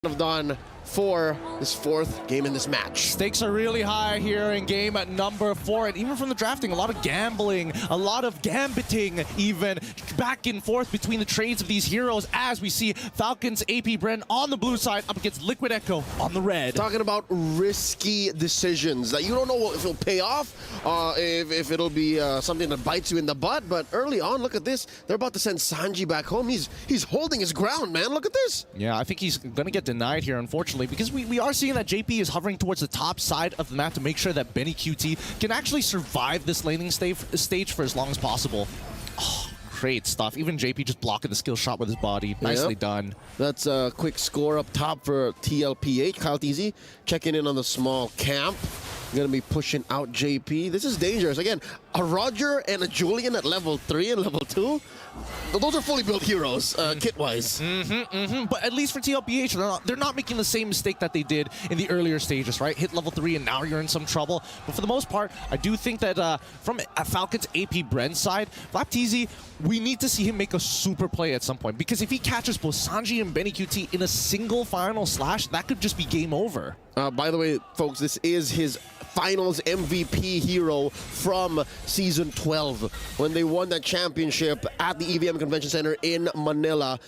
of Dawn for this fourth game in this match. Stakes are really high here in game at number 4, and even from the drafting, a lot of gambling, a lot of gambiting even, back and forth between the trades of these heroes as we see Falcons AP BREN on the blue side up against Liquid Echo on the red. Talking about risky decisions that you don't know if it'll pay off, if it'll be something that bites you in the butt, but early on, look at this. They're about to send Sanji back home. He's holding his ground, man. Look at this. Yeah, I think he's going to get denied here, unfortunately, because we are seeing that JP is hovering towards the top side of the map to make sure that Benny QT can actually survive this laning stage for as long as possible. Oh, great stuff. Even JP just blocking the skill shot with his body. Nicely done. That's a quick score up top for TLPH. Kyle TZ checking in on the small camp. Going to be pushing out JP. This is dangerous. Again, a Roger and a Julian at level 3 and level 2. Those are fully built heroes, kit-wise. But at least for TLPH, they're not making the same mistake that they did in the earlier stages, right? Hit level 3 and now you're in some trouble. But for the most part, I do think that from Falcons AP BREN side, FlapTZ, we need to see him make a super play at some point. Because if he catches both Sanji and Benny QT in a single final slash, that could just be game over. By the way, folks, this is his finals MVP hero from Season 12 when they won that championship at the EVM Convention Center in Manila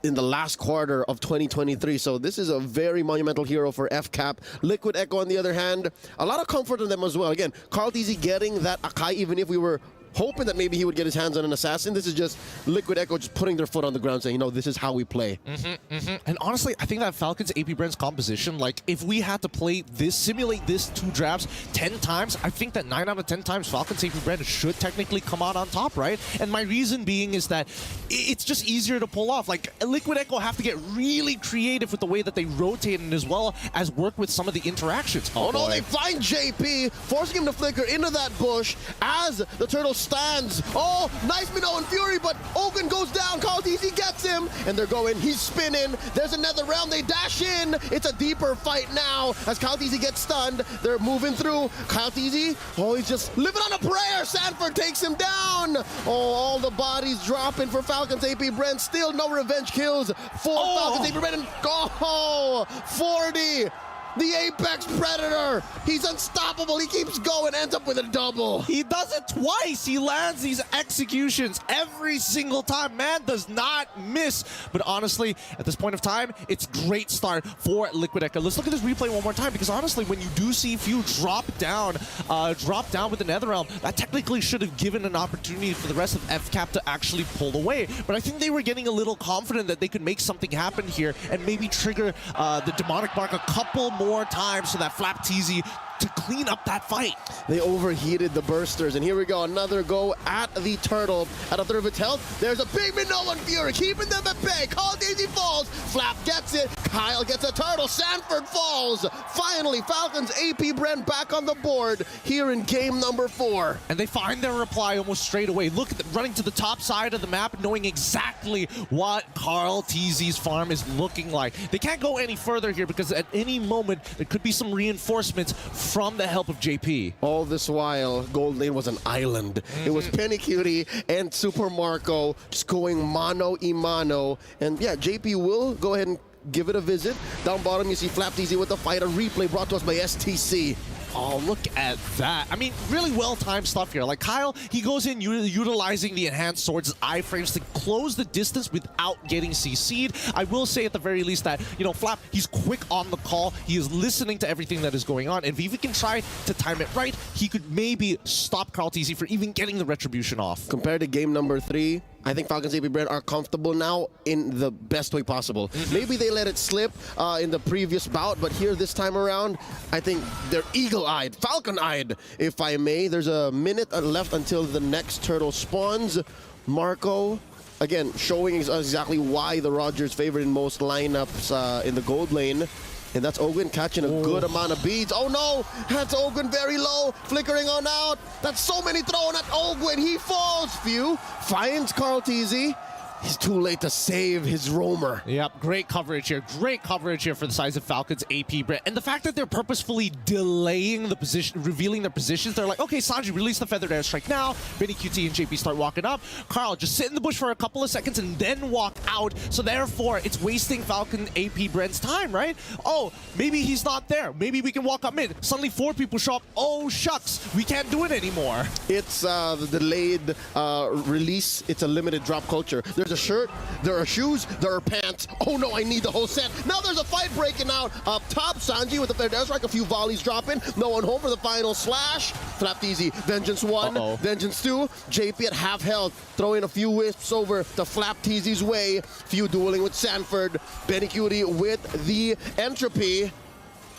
in the last quarter of 2023. So this is a very monumental hero for FCAP. Liquid Echo, on the other hand, a lot of comfort in them as well. Again, Carl TZ getting that Akai, even if we were hoping that maybe he would get his hands on an assassin. This is just Liquid Echo just putting their foot on the ground saying, you know, this is how we play. And honestly, I think that Falcons AP BREN's composition, like, if we had to play this, simulate this 2 drafts 10 times, I think that 9 out of 10 times Falcons AP BREN should technically come out on top, right? And my reason being is that it's just easier to pull off. Like, Liquid Echo have to get really creative with the way that they rotate and as well as work with some of the interactions. Oh no, they find JP, forcing him to flicker into that bush as the turtle stands. Oh, nice Minnow and Fury, but Ogun goes down. Carl TZ gets him, and they're going. He's spinning. There's another round. They dash in. It's a deeper fight now as Kyle TZ gets stunned. They're moving through. Kyle TZ, oh, he's just living on a prayer. Sanford takes him down. Oh, all the bodies dropping for Falcons AP BREN. Still no revenge kills for Falcons AP BREN. And 40. The Apex Predator. He's unstoppable. He keeps going, ends up with a double. He does it twice. He lands these executions every single time. Man does not miss. But honestly, at this point of time, it's great start for Liquid Echo. Let's look at this replay one more time, because honestly, when you do see Few drop down with the Netherrealm, that technically should have given an opportunity for the rest of FCAP to actually pull away. But I think they were getting a little confident that they could make something happen here and maybe trigger the Demonic Mark a couple more times so that FlapTZ to clean up that fight. They overheated the bursters, and here we go, another go at the turtle. At a third of its health, there's a big Minnow and Fury, keeping them at bay. Carl TZ falls, Flap gets it, Kyle gets a turtle, Sanford falls. Finally, Falcons AP BREN back on the board here in game number 4. And they find their reply almost straight away. Look at running to the top side of the map, knowing exactly what Carl TZ's farm is looking like. They can't go any further here because at any moment there could be some reinforcements from the help of JP. All this while, Gold Lane was an island. It was Penny Cutie and Super Marco just going mano-a-mano. And yeah, JP will go ahead and give it a visit. Down bottom, you see FlapTZ with the fight. A replay brought to us by STC. Oh, look at that. I mean, really well-timed stuff here. Like, Kyle, he goes in utilizing the enhanced swords' iframes to close the distance without getting CC'd. I will say at the very least that, you know, Flap, he's quick on the call. He is listening to everything that is going on. And if he can try to time it right, he could maybe stop Carl TZ for even getting the retribution off. Compared to game number 3, I think Falcons AP BREN are comfortable now in the best way possible. Maybe they let it slip in the previous bout, but here this time around, I think they're eagle-eyed, falcon-eyed, if I may. There's a minute left until the next turtle spawns. Marco, again, showing us exactly why the Rogers favorite in most lineups in the gold lane. And that's Ogun catching a good amount of beads. Oh no, that's Ogun very low, flickering on out. That's so many thrown at Ogun. He falls. Few finds Carl TZ. He's too late to save his roamer. Yep, great coverage here. Great coverage here for the size of Falcons AP BREN. And the fact that they're purposefully delaying the position, revealing their positions. They're like, okay, Sanji, release the feathered airstrike now. Benny, QT, and JP start walking up. Carl, just sit in the bush for a couple of seconds and then walk out. So therefore, it's wasting Falcon AP BREN's time, right? Oh, maybe he's not there. Maybe we can walk up mid. Suddenly 4 people show up. Oh, shucks. We can't do it anymore. It's the delayed release. It's a limited drop culture. There's a shirt, there are shoes, there are pants. Oh no, I need the whole set. Now there's a fight breaking out up top. Sanji with the fair strike, a few volleys dropping. No one home for the final slash. Flapped easy. Vengeance 1, Vengeance 2. JP at half health, throwing a few wisps over to Flap Teasy's way. Few dueling with Sanford. Benny Cutie with the entropy.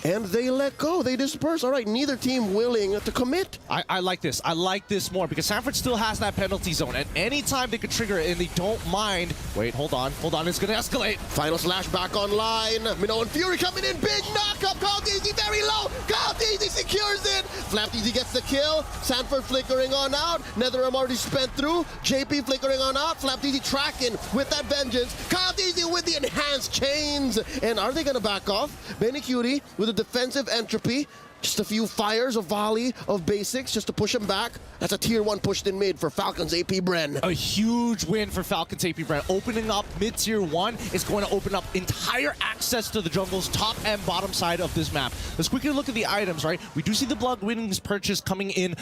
And they let go. They disperse. All right, neither team willing to commit. I like this. I like this more because Sanford still has that penalty zone. And anytime they could trigger it and they don't mind. Wait, hold on. Hold on. It's going to escalate. Final slash back online. Minnow and Fury coming in. Big knockup. Kyle Teasy very low. Kyle Teasy secures it. Flap Teasy gets the kill. Sanford flickering on out. Netherrealm already spent through. JP flickering on out. Flap Teasy tracking with that vengeance. Kyle Teasy with the enhanced chains. And are they going to back off? Benny Cutie with a defensive entropy. Just a few fires, a volley of basics just to push him back. That's a tier 1 pushed in mid for Falcons AP BREN. A huge win for Falcons AP BREN. Opening up mid tier 1 is going to open up entire access to the jungle's top and bottom side of this map. Let's quickly look at the items, right? We do see the Blood Winnings purchase coming in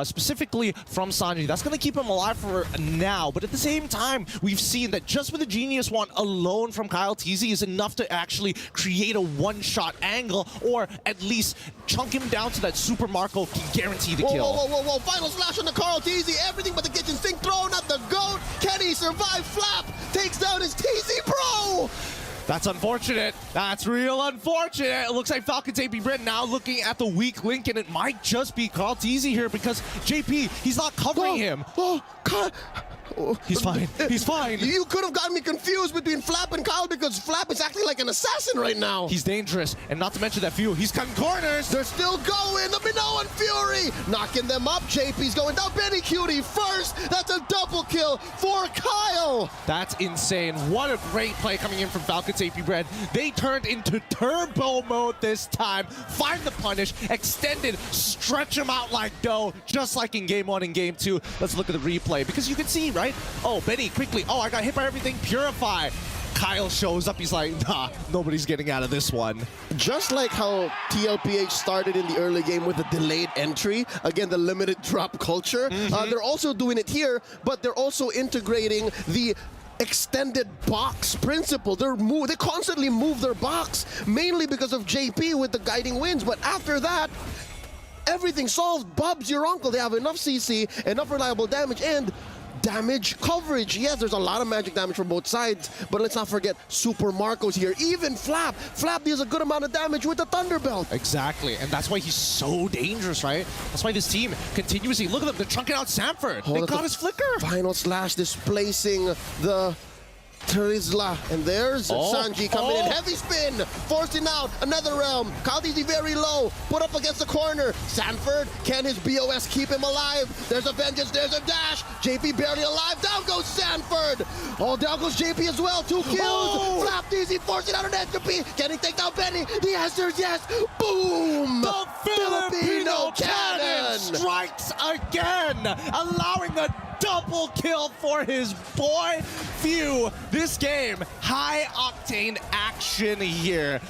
specifically from Sanji. That's going to keep him alive for now. But at the same time, we've seen that just with the Genius Wand alone from Kyle Teasy is enough to actually create a one-shot angle or at least chunk him down to that Super Marco can guarantee the kill. Whoa. Final slash on the Carl Teasy. Everything but the kitchen sink thrown at the GOAT. Can he survive? Flap takes down his Teasy Pro. That's unfortunate. That's real unfortunate. It looks like Falcons AP BREN now looking at the weak link, and it might just be Carl Teasy here because JP, he's not covering him. He's fine. He's fine. You could have gotten me confused between Flap and Kyle because Flap is acting like an assassin right now. He's dangerous, and not to mention that few. He's cutting corners. They're still going. The Minnow and Fury knocking them up. JP's going down. Benny Cutie first. That's a double kill for Kyle. That's insane. What a great play coming in from Falcons AP BREN. They turned into turbo mode this time. Find the punish, extended, stretch him out like dough, just like in game 1 and game 2. Let's look at the replay because you can see, right? Oh, Benny, quickly. Oh, I got hit by everything. Purify. Kyle shows up. He's like, nah, nobody's getting out of this one. Just like how TLPH started in the early game with a delayed entry, again, the limited drop culture, they're also doing it here, but they're also integrating the extended box principle. They constantly move their box, mainly because of JP with the guiding winds, but after that, everything solved. Bub's your uncle. They have enough CC, enough reliable damage, and damage coverage. Yes, there's a lot of magic damage from both sides, but let's not forget Super Marco's here. Even Flap deals a good amount of damage with the Thunderbelt. Exactly, and that's why he's so dangerous, right? That's why this team continuously, look at them, they're chunking out Sanford. They got his flicker. Final slash displacing the Trizla, and there's Sanji coming in. Heavy spin, forcing out another realm. Kyle Teasy very low, put up against the corner. Sanford, can his BOS keep him alive? There's a vengeance, there's a dash. JP barely alive, down goes Sanford. Oh, down goes JP as well, 2 kills. Flap Teasy forcing out an entropy. Can he take down Benny? The answer is yes. Boom! The Filipino cannon strikes again, allowing a double kill for his boy. Phew, this game, high octane action here.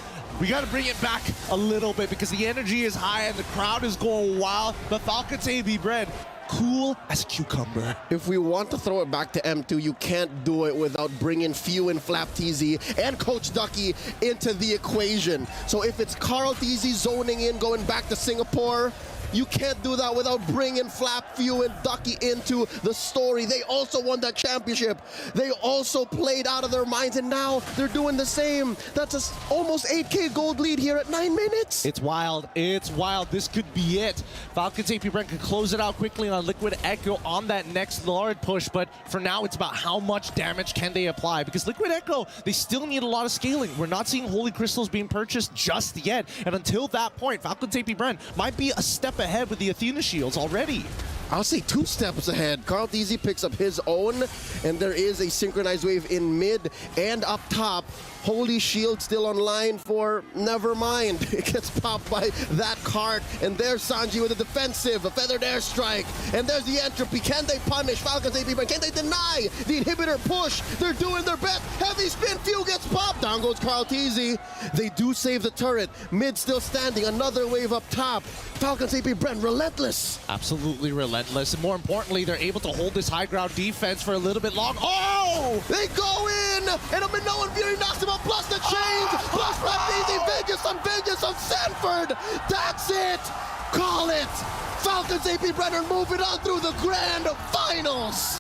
We got to bring it back a little bit because the energy is high and the crowd is going wild. But Falcons AP BREN, cool as a cucumber. If we want to throw it back to M2, you can't do it without bringing Few and Flap Teasy and Coach Ducky into the equation. So if it's Carl Teasy zoning in, going back to Singapore, you can't do that without bringing Flap, Few, and Ducky into the story. They also won that championship. They also played out of their minds, and now they're doing the same. That's a almost 8K gold lead here at 9 minutes. It's wild. It's wild. This could be it. Falcons AP BREN can close it out quickly on Liquid Echo on that next Lord push, but for now, it's about how much damage can they apply, because Liquid Echo, they still need a lot of scaling. We're not seeing Holy Crystals being purchased just yet, and until that point, Falcons AP BREN might be a step ahead with the Athena shields already. I'll say 2 steps ahead. Carl TZ picks up his own, and there is a synchronized wave in mid and up top. Holy Shield still online for Nevermind. It gets popped by that cart, and there's Sanji with a defensive, a feathered airstrike, and there's the entropy. Can they punish Falcons AP? But can they deny the inhibitor push? They're doing their best. Heavy spin, few gets popped. Down goes Carl TZ. They do save the turret. Mid still standing. Another wave up top. Falcons AP BREN relentless. Absolutely relentless. And more importantly, they're able to hold this high ground defense for a little bit long. Oh! They go in, and a Minoan Fury knocks him out, plus the chains, plus vengeance on Sanford. That's it. Call it. Falcons AP BREN are moving on through the grand finals.